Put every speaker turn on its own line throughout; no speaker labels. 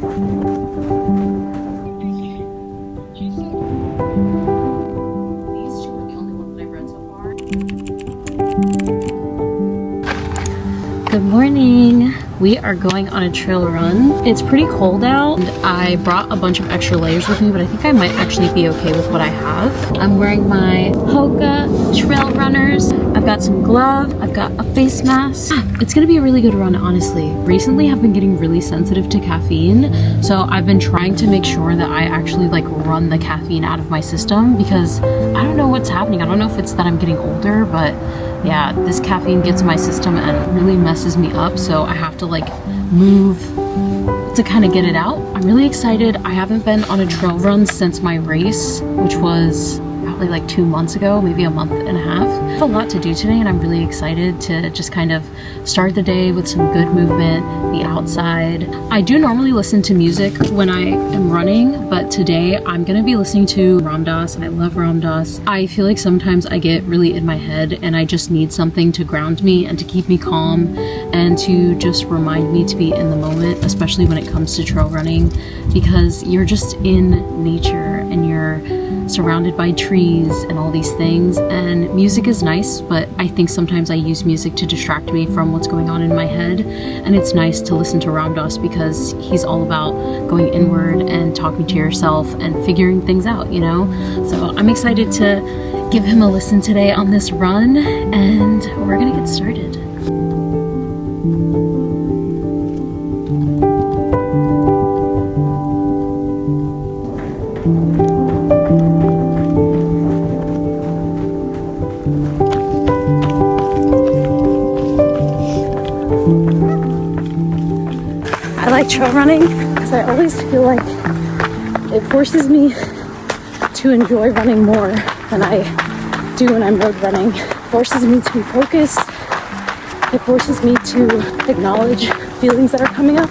Good morning. We are going on a trail run. It's pretty cold out and I brought a bunch of extra layers with me, but I think I might actually be okay with what I have. I'm wearing my Hoka trail runners. I've got some gloves. I've got a face mask. It's gonna be a really good run, honestly. Recently I've been getting really sensitive to caffeine, so I've been trying to make sure that I actually like run the caffeine out of my system because I don't know what's happening. I don't know if it's that I'm getting older, but yeah, this caffeine gets in my system and really messes me up, so I have to like move to kind of get it out. I'm really excited. I haven't been on a trail run since my race, which was probably like 2 months ago, maybe a month and a half. I have a lot to do today and I'm really excited to just kind of start the day with some good movement, be outside. I do normally listen to music when I am running, but today I'm gonna be listening to Ram Dass. I love Ram Dass. I feel like sometimes I get really in my head and I just need something to ground me and to keep me calm and to just remind me to be in the moment, especially when it comes to trail running, because you're just in nature and you're surrounded by trees and all these things, and music is nice, but I think sometimes I use music to distract me from what's going on in my head, and it's nice to listen to Ram Dass because he's all about going inward and talking to yourself and figuring things out, you know? So I'm excited to give him a listen today on this run, and we're gonna get started. I like trail running because I always feel like it forces me to enjoy running more than I do when I'm road running. It forces me to be focused. It forces me to acknowledge feelings that are coming up.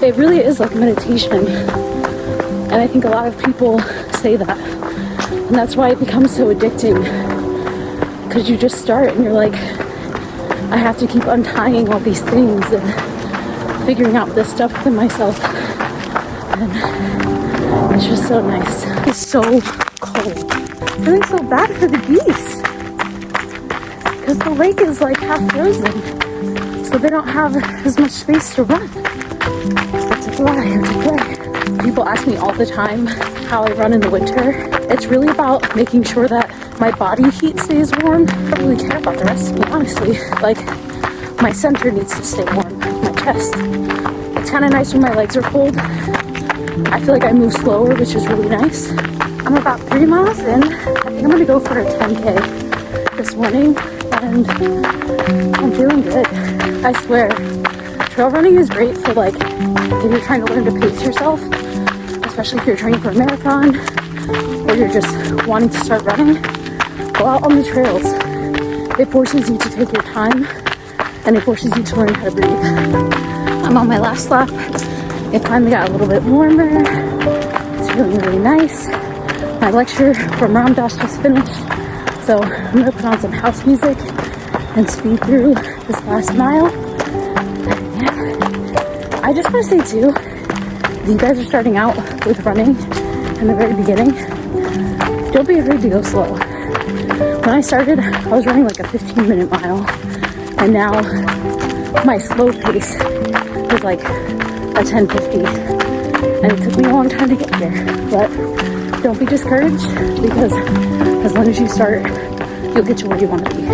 It really is like meditation. And I think a lot of people say that. And that's why it becomes so addicting. Because you just start and you're like, I have to keep untying all these things and figuring out this stuff within myself, and it's just so nice. It's so cold. I'm feeling so bad for the geese because the lake is like half frozen, so they don't have as much space to run or to fly or to play. People ask me all the time how I run in the winter. It's really about making sure that my body heat stays warm. I don't really care about the rest of me, honestly. Like, my center needs to stay warm, my chest. It's kind of nice when my legs are cold. I feel like I move slower, which is really nice. I'm about 3 miles in. I think I'm gonna go for a 10K this morning, and I'm feeling good. I swear, trail running is great for like, if you're trying to learn to pace yourself, especially if you're training for a marathon, or you're just wanting to start running. Go out on the trails. It forces you to take your time, and it forces you to learn how to breathe. I'm on my last lap. It finally got a little bit warmer. It's feeling really nice. My lecture from Ram Dass just finished, so I'm gonna put on some house music and speed through this last mile. Yeah. I just want to say too, if you guys are starting out with running in the very beginning, don't be afraid to go slow. When I started, I was running like a 15-minute mile. And now my slow pace is like a 10:50, and it took me a long time to get there. But don't be discouraged, because as long as you start, you'll get to where you want to be.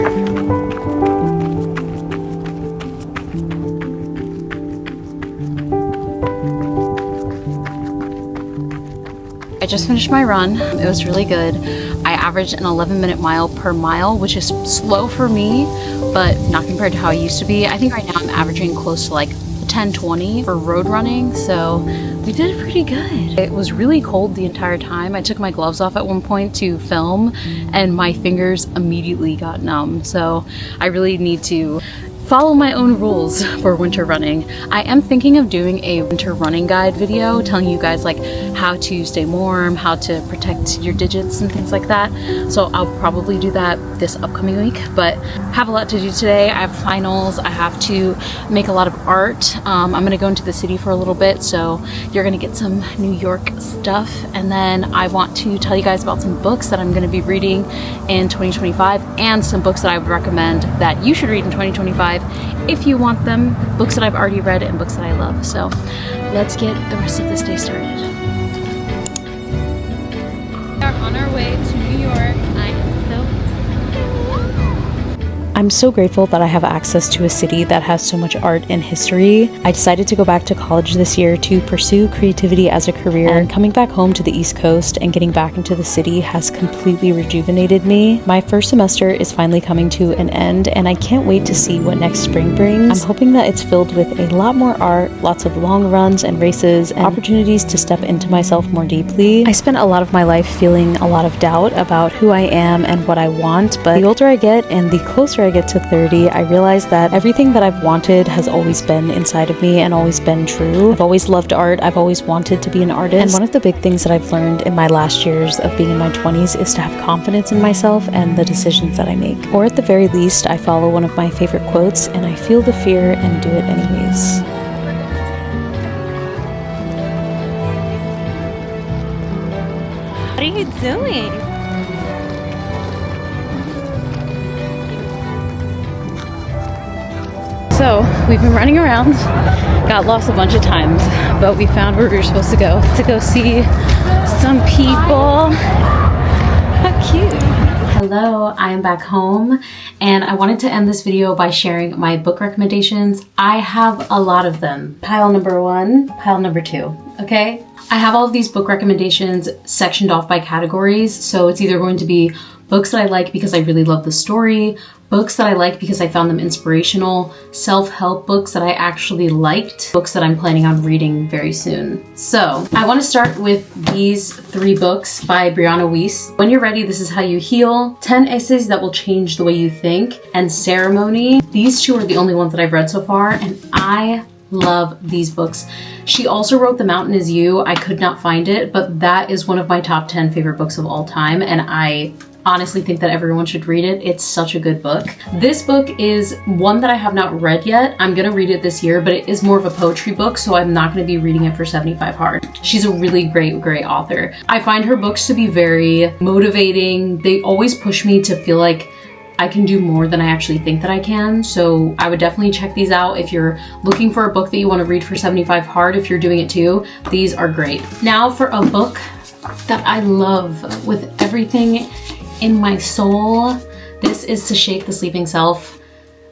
I just finished my run. It was really good. I averaged an 11-minute mile per mile, which is slow for me, but not compared to how I used to be. I think right now I'm averaging close to like 10-20 for road running, so we did pretty good. It was really cold the entire time. I took my gloves off at one point to film, and my fingers immediately got numb, so I really need to follow my own rules for winter running. I am thinking of doing a winter running guide video telling you guys like how to stay warm, how to protect your digits and things like that. So I'll probably do that this upcoming week, but I have a lot to do today. I have finals, I have to make a lot of art. I'm gonna go into the city for a little bit, so you're gonna get some New York stuff. And then I want to tell you guys about some books that I'm gonna be reading in 2025 and some books that I would recommend that you should read in 2025 if you want them, books that I've already read and books that I love. So let's get the rest of this day started. We are on our way to New York. I'm so grateful that I have access to a city that has so much art and history. I decided to go back to college this year to pursue creativity as a career, and coming back home to the East Coast and getting back into the city has completely rejuvenated me. My first semester is finally coming to an end, and I can't wait to see what next spring brings. I'm hoping that it's filled with a lot more art, lots of long runs and races, and opportunities to step into myself more deeply. I spent a lot of my life feeling a lot of doubt about who I am and what I want, but the older I get and the closer I get to 30, I realize that everything that I've wanted has always been inside of me and always been true. I've always loved art. I've always wanted to be an artist. And one of the big things that I've learned in my last years of being in my 20s is to have confidence in myself and the decisions that I make. Or at the very least, I follow one of my favorite quotes and I feel the fear and do it anyways.
What are you doing?
So we've been running around, got lost a bunch of times, but we found where we were supposed to go see some people. How cute. Hello, I am back home, and I wanted to end this video by sharing my book recommendations. I have a lot of them. Pile number 1, pile number 2, okay? I have all of these book recommendations sectioned off by categories, so it's either going to be books that I like because I really love the story, books that I like because I found them inspirational, self-help books that I actually liked, books that I'm planning on reading very soon. So I want to start with these 3 books by Brianna Wiest. When You're Ready, This Is How You Heal, 10 Essays That Will Change the Way You Think, and Ceremony. These 2 are the only ones that I've read so far, and I love these books. She also wrote The Mountain Is You. I could not find it, but that is one of my top 10 favorite books of all time, and I honestly think that everyone should read it. It's such a good book. This book is one that I have not read yet. I'm gonna read it this year, but it is more of a poetry book, so I'm not gonna be reading it for 75 hard. She's a really great author. I find her books to be very motivating. They always push me to feel like I can do more than I actually think that I can. So I would definitely check these out if you're looking for a book that you want to read for 75 hard. If you're doing it too, these are great. Now for a book that I love with everything in my soul. This is To Shake the Sleeping Self.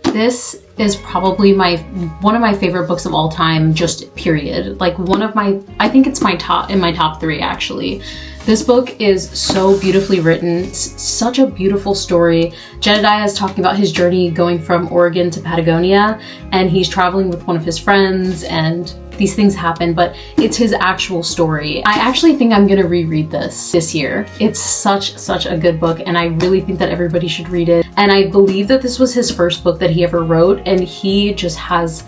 This is probably one of my favorite books of all time, just period. Like I think it's my top 3 actually. This book is so beautifully written. It's such a beautiful story. Jedediah is talking about his journey going from Oregon to Patagonia, and he's traveling with one of his friends, and these things happen, but it's his actual story. I actually think I'm gonna reread this year. It's such a good book, and I really think that everybody should read it. And I believe that this was his first book that he ever wrote, and he just has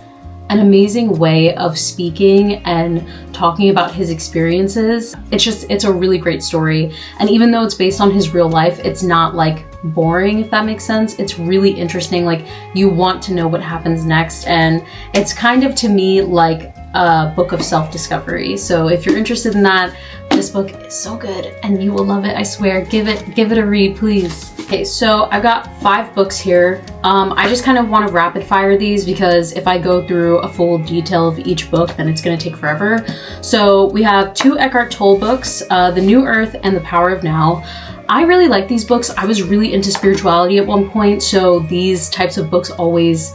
an amazing way of speaking and talking about his experiences. It's a really great story. And even though it's based on his real life, it's not like boring, if that makes sense. It's really interesting. Like, you want to know what happens next. And it's kind of, to me, like a book of self-discovery. So if you're interested in that, this book is so good and you will love it, I swear. Give it a read, please. Okay, so I've got 5 books here. I just kind of want to rapid fire these because if I go through a full detail of each book, then it's going to take forever. So we have 2 Eckhart Tolle books, The New Earth and The Power of Now. I really like these books. I was really into spirituality at one point, so these types of books always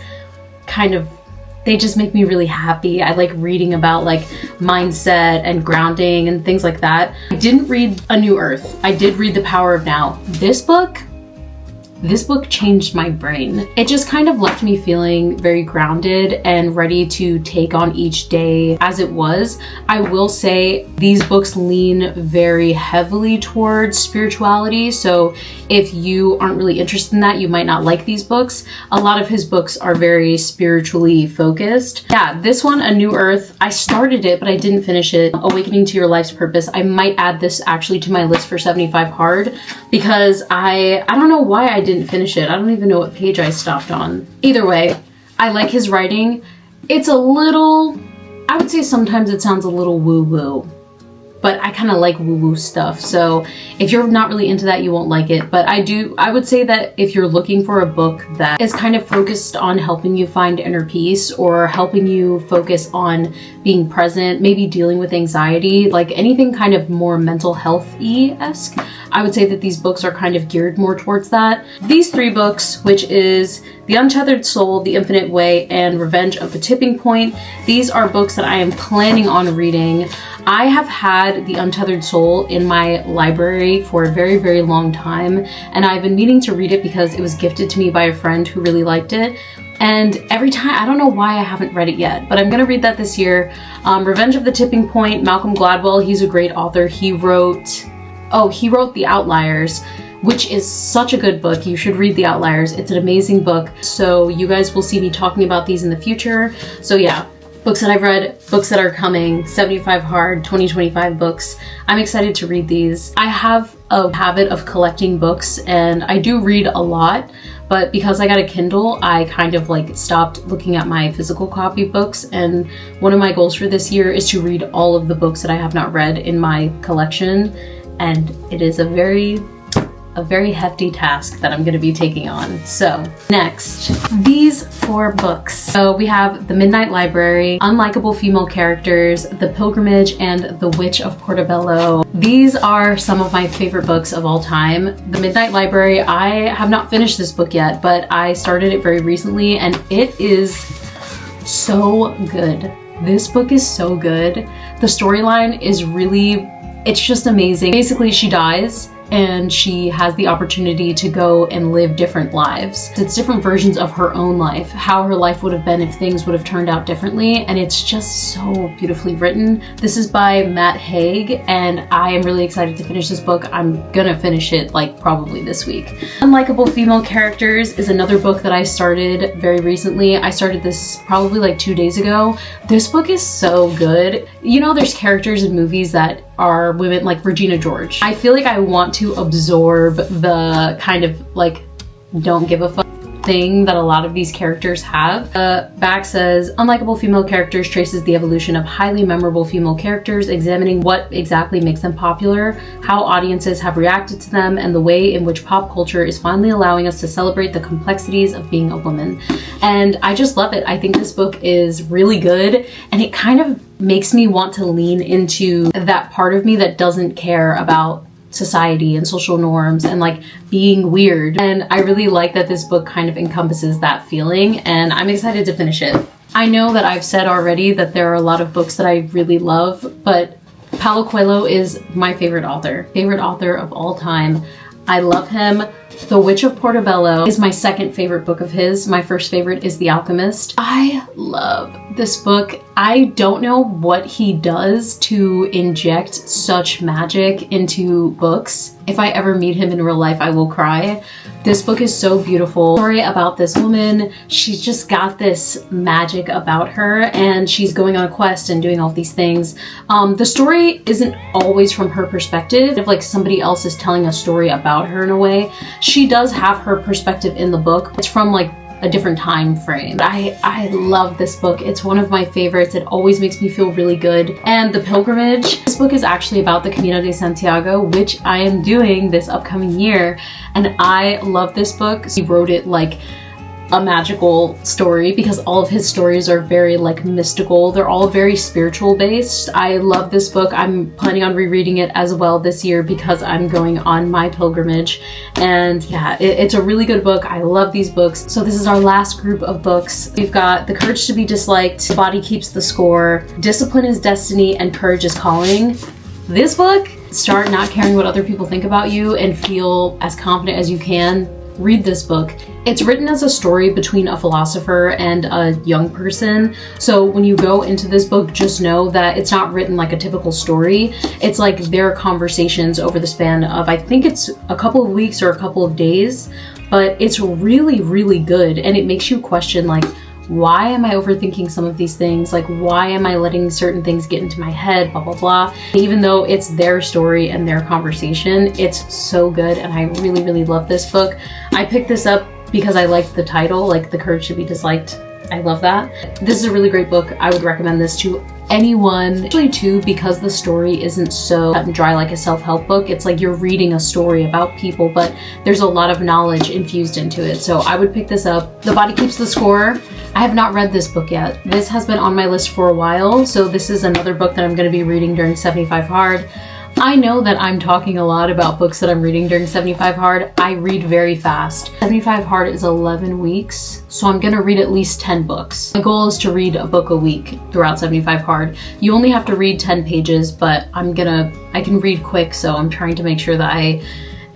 kind of, they just make me really happy. I like reading about like mindset and grounding and things like that. I didn't read A New Earth. I did read The Power of Now. This book, This book changed my brain. It just kind of left me feeling very grounded and ready to take on each day as it was. I will say these books lean very heavily towards spirituality, so if you aren't really interested in that, you might not like these books. A lot of his books are very spiritually focused. Yeah, this one, A New Earth, I started it, but I didn't finish it. Awakening to Your Life's Purpose. I might add this actually to my list for 75 hard because I don't know why I didn't finish it. I don't even know what page I stopped on. Either way, I like his writing. It's a little, I would say sometimes it sounds a little woo-woo, but I kind of like woo-woo stuff. So if you're not really into that, you won't like it. But I would say that if you're looking for a book that is kind of focused on helping you find inner peace or helping you focus on being present, maybe dealing with anxiety, like anything kind of more mental health-y-esque, I would say that these books are kind of geared more towards that. These three books, which is The Untethered Soul, The Infinite Way, and Revenge of the Tipping Point, these are books that I am planning on reading. I have had The Untethered Soul in my library for a very, very long time, and I've been meaning to read it because it was gifted to me by a friend who really liked it. And every time, I don't know why I haven't read it yet, but I'm gonna read that this year. Revenge of the Tipping Point, Malcolm Gladwell, he's a great author. He wrote The Outliers, which is such a good book. You should read The Outliers. It's an amazing book. So you guys will see me talking about these in the future. So yeah, books that I've read, books that are coming, 75 hard, 2025 books. I'm excited to read these. I have a habit of collecting books and I do read a lot, but because I got a Kindle, I kind of like stopped looking at my physical copy books. And one of my goals for this year is to read all of the books that I have not read in my collection. And it is a very hefty task that I'm going to be taking on. So next, these 4 books. So we have The Midnight Library, Unlikable Female Characters, The Pilgrimage, and The Witch of Portobello. These are some of my favorite books of all time. The Midnight Library, I have not finished this book yet, but I started it very recently and it is so good. This book is so good. The storyline is really, it's just amazing. Basically, she dies and she has the opportunity to go and live different lives. It's different versions of her own life, how her life would have been if things would have turned out differently, and it's just so beautifully written. This is by Matt Haig, and I am really excited to finish this book. I'm gonna finish it like probably this week. Unlikable Female Characters is another book that I started very recently. I started this probably like 2 days ago. This book is so good. You know, there's characters in movies that are women, like Regina George. I feel like I want to absorb the kind of like don't give a fuck thing that a lot of these characters have. Back says, Unlikable Female Characters traces the evolution of highly memorable female characters, examining what exactly makes them popular, how audiences have reacted to them, and the way in which pop culture is finally allowing us to celebrate the complexities of being a woman. And I just love it. I think this book is really good, and it kind of makes me want to lean into that part of me that doesn't care about society and social norms and like being weird. And I really like that this book kind of encompasses that feeling, and I'm excited to finish it. I know that I've said already that there are a lot of books that I really love, but Paulo Coelho is my favorite author of all time. I love him. The Witch of Portobello is my second favorite book of his. My first favorite is The Alchemist. I love this book. I don't know what he does to inject such magic into books. If I ever meet him in real life, I will cry. This book is so beautiful. Story about this woman. She's just got this magic about her and she's going on a quest and doing all these things. The story isn't always from her perspective. If like somebody else is telling a story about her in a way, she does have her perspective in the book. It's from like a different time frame. I love this book. It's one of my favorites. It always makes me feel really good. And The Pilgrimage. This book is actually about the Camino de Santiago, which I am doing this upcoming year. And I love this book. He wrote it like a magical story because all of his stories are very like mystical. They're all very spiritual based. I love this book. I'm planning on rereading it as well this year because I'm going on my pilgrimage. And yeah, it's a really good book. I love these books. So this is our last group of books. We've got The Courage to be Disliked, The Body Keeps the Score, Discipline is Destiny, and Courage is Calling. This book, start not caring what other people think about you and feel as confident as you can read this book. It's written as a story between a philosopher and a young person. So when you go into this book, just know that it's not written like a typical story. It's like their conversations over the span of, I think it's a couple of weeks or a couple of days, but it's really, really good. And it makes you question, like, why am I overthinking some of these things? Like, why am I letting certain things get into my head, blah, blah, blah. Even though it's their story and their conversation, it's so good. And I really, really love this book. I picked this up because I liked the title, like The Courage to be Disliked. I love that. This is a really great book. I would recommend this to anyone, actually too, because the story isn't so cut and dry like a self-help book. It's like you're reading a story about people, but there's a lot of knowledge infused into it. So I would pick this up. The Body Keeps the Score. I have not read this book yet. This has been on my list for a while, so this is another book that I'm going to be reading during 75 Hard. I know that I'm talking a lot about books that I'm reading during 75 Hard. I read very fast. 75 Hard is 11 weeks, so I'm gonna read at least 10 books. My goal is to read a book a week throughout 75 Hard. You only have to read 10 pages, but I can read quick, so I'm trying to make sure that I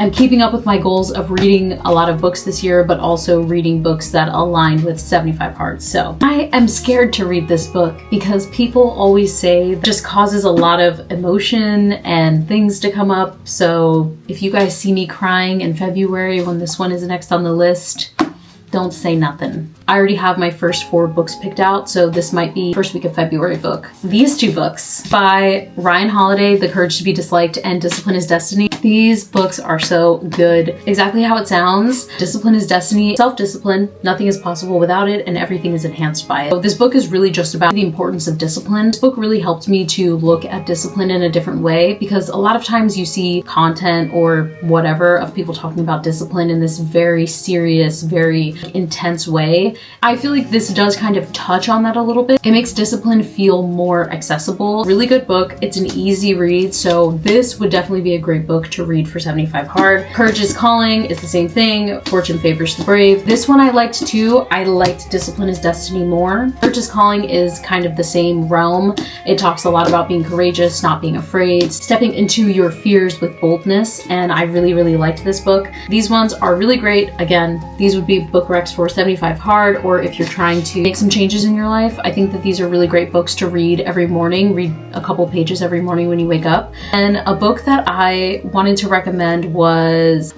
am keeping up with my goals of reading a lot of books this year, but also reading books that align with 75 Hard. So I am scared to read this book because people always say it just causes a lot of emotion and things to come up. So if you guys see me crying in February when this one is next on the list, don't say nothing. I already have my first 4 books picked out, so this might be first week of February book. These 2 books by Ryan Holiday, The Courage to be Disliked and Discipline is Destiny. These books are so good. Exactly how it sounds. Discipline is destiny. Self-discipline. Nothing is possible without it, and everything is enhanced by it. So this book is really just about the importance of discipline. This book really helped me to look at discipline in a different way, because a lot of times you see content or whatever of people talking about discipline in this very serious, very intense way. I feel like this does kind of touch on that a little bit. It makes discipline feel more accessible. Really good book. It's an easy read, so this would definitely be a great book to read for 75 Hard. Courage is Calling is the same thing. Fortune Favors the Brave. This one I liked too. I liked Discipline is Destiny more. Courage is Calling is kind of the same realm. It talks a lot about being courageous, not being afraid, stepping into your fears with boldness, and I really, really liked this book. These ones are really great. Again, these would be book recs for 75 Hard, or if you're trying to make some changes in your life. I think that these are really great books to read every morning. Read a couple pages every morning when you wake up. And a book that I wanted to recommend was,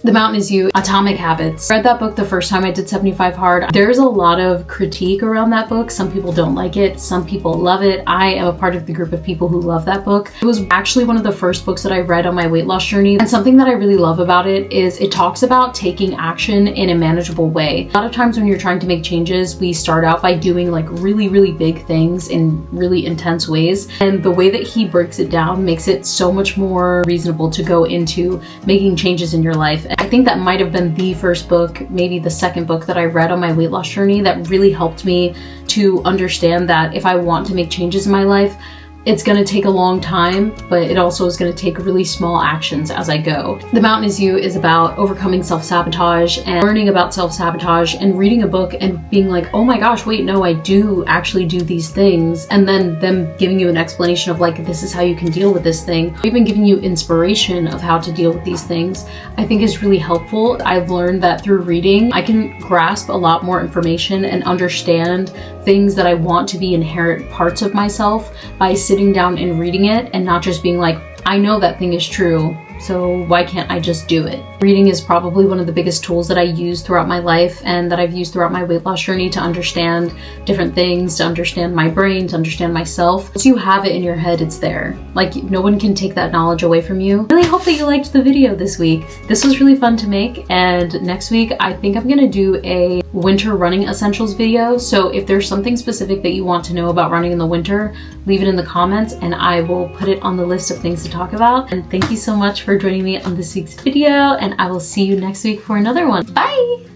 The Mountain Is You, Atomic Habits. I read that book the first time I did 75 Hard. There's a lot of critique around that book. Some people don't like it. Some people love it. I am a part of the group of people who love that book. It was actually one of the first books that I read on my weight loss journey. And something that I really love about it is it talks about taking action in a manageable way. A lot of times when you're trying to make changes, we start out by doing like really, really big things in really intense ways. And the way that he breaks it down makes it so much more reasonable to go into making changes in your life. I think that might have been the first book, maybe the second book that I read on my weight loss journey that really helped me to understand that if I want to make changes in my life, it's going to take a long time, but it also is going to take really small actions as I go. The Mountain Is You is about overcoming self-sabotage and learning about self-sabotage and reading a book and being like, oh my gosh, wait, no, I do actually do these things. And then them giving you an explanation of like, this is how you can deal with this thing. Even giving you inspiration of how to deal with these things, I think is really helpful. I've learned that through reading, I can grasp a lot more information and understand things that I want to be inherent parts of myself by sitting down and reading it and not just being like, I know that thing is true, so why can't I just do it? Reading is probably one of the biggest tools that I use throughout my life and that I've used throughout my weight loss journey to understand different things, to understand my brain, to understand myself. Once you have it in your head, it's there. Like, no one can take that knowledge away from you. I really hope that you liked the video this week. This was really fun to make, and next week I think I'm gonna do a winter running essentials video. So if there's something specific that you want to know about running in the winter, leave it in the comments and I will put it on the list of things to talk about. And thank you so much for joining me on this week's video, and I will see you next week for another one. Bye!